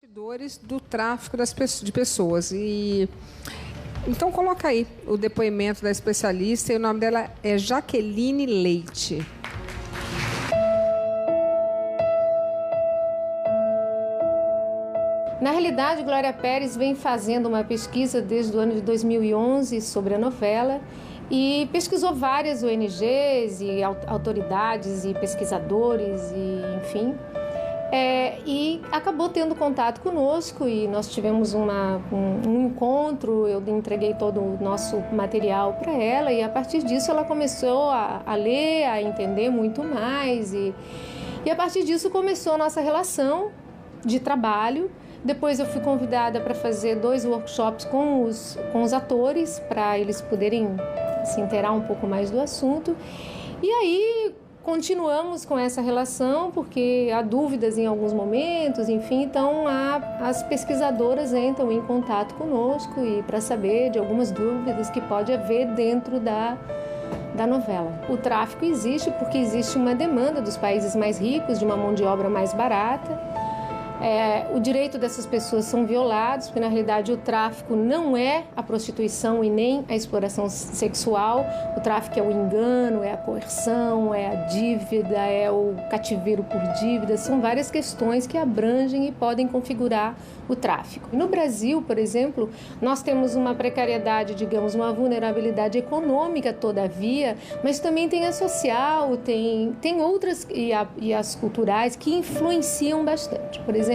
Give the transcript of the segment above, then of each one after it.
Bastidores do tráfico de pessoas. Então coloca aí o depoimento da especialista, e o nome dela é Jaqueline Leite. Na realidade, Glória Pérez vem fazendo uma pesquisa desde o ano de 2011 sobre a novela e pesquisou várias ONGs e autoridades e pesquisadores e enfim. E acabou tendo contato conosco e nós tivemos um encontro, eu entreguei todo o nosso material para ela e a partir disso ela começou a ler, a entender muito mais e a partir disso começou a nossa relação de trabalho. Depois eu fui convidada para fazer 2 workshops com os atores para eles poderem se inteirar um pouco mais do assunto e aí continuamos com essa relação porque há dúvidas em alguns momentos, enfim, então as pesquisadoras entram em contato conosco e para saber de algumas dúvidas que pode haver dentro da novela. O tráfico existe porque existe uma demanda dos países mais ricos de uma mão de obra mais barata. O direito dessas pessoas são violados, porque na realidade o tráfico não é a prostituição e nem a exploração sexual. O tráfico é o engano, é a coerção, é a dívida, é o cativeiro por dívida. São várias questões que abrangem e podem configurar o tráfico. E no Brasil, por exemplo, nós temos uma precariedade, digamos, uma vulnerabilidade econômica, todavia, mas também tem a social, tem outras e as culturais que influenciam bastante. Por exemplo,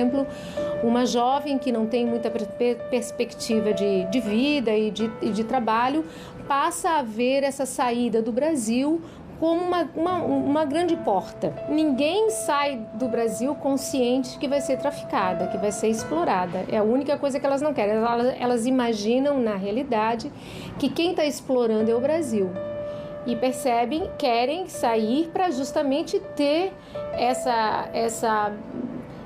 uma jovem que não tem muita perspectiva de vida e de trabalho passa a ver essa saída do Brasil como uma grande porta. Ninguém sai do Brasil consciente que vai ser traficada, que vai ser explorada. É a única coisa que elas não querem. Elas imaginam, na realidade, que quem está explorando é o Brasil. E percebem, querem sair para justamente ter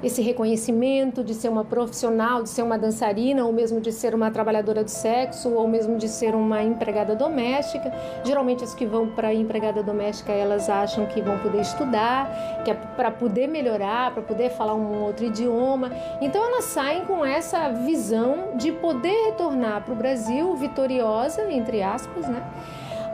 esse reconhecimento de ser uma profissional, de ser uma dançarina, ou mesmo de ser uma trabalhadora do sexo, ou mesmo de ser uma empregada doméstica. Geralmente as que vão para a empregada doméstica, elas acham que vão poder estudar, que é para poder melhorar, para poder falar um outro idioma. Então elas saem com essa visão de poder retornar para o Brasil vitoriosa, entre aspas, né?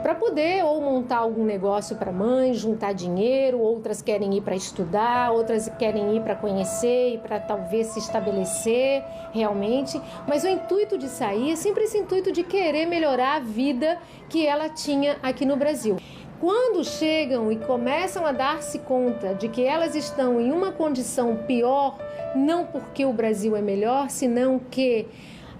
Para poder ou montar algum negócio para a mãe, juntar dinheiro, outras querem ir para estudar, outras querem ir para conhecer e para talvez se estabelecer realmente, mas o intuito de sair é sempre esse intuito de querer melhorar a vida que ela tinha aqui no Brasil. Quando chegam e começam a dar-se conta de que elas estão em uma condição pior, não porque o Brasil é melhor, senão que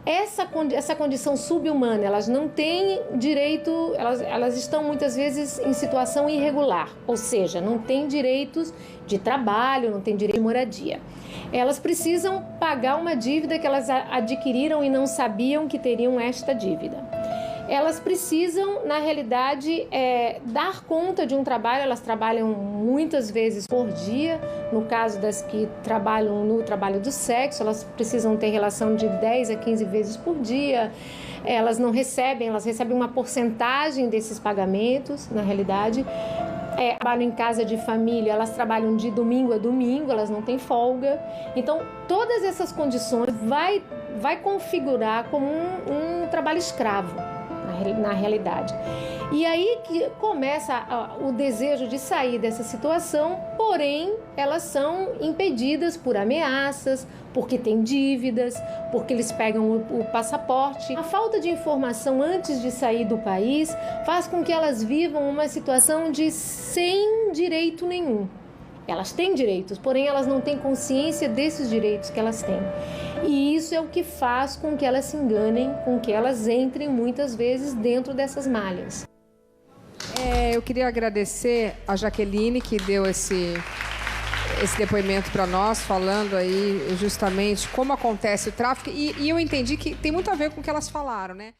essa condição sub-humana, elas não têm direito, elas estão muitas vezes em situação irregular, ou seja, não têm direitos de trabalho, não têm direito de moradia. Elas precisam pagar uma dívida que elas adquiriram e não sabiam que teriam esta dívida. Elas precisam, na realidade, dar conta de um trabalho. Elas trabalham muitas vezes por dia. No caso das que trabalham no trabalho do sexo, elas precisam ter relação de 10 a 15 vezes por dia. Elas não recebem, elas recebem uma porcentagem desses pagamentos, na realidade. Trabalham em casa de família, elas trabalham de domingo a domingo, elas não têm folga. Então, todas essas condições vai configurar como um trabalho escravo, na realidade. E aí que começa o desejo de sair dessa situação, porém elas são impedidas por ameaças, porque têm dívidas, porque eles pegam o passaporte. A falta de informação antes de sair do país faz com que elas vivam uma situação de sem direito nenhum. Elas têm direitos, porém elas não têm consciência desses direitos que elas têm. E isso é o que faz com que elas se enganem, com que elas entrem muitas vezes dentro dessas malhas. Eu queria agradecer a Jaqueline, que deu esse depoimento para nós, falando aí justamente como acontece o tráfico. E eu entendi que tem muito a ver com o que elas falaram, né?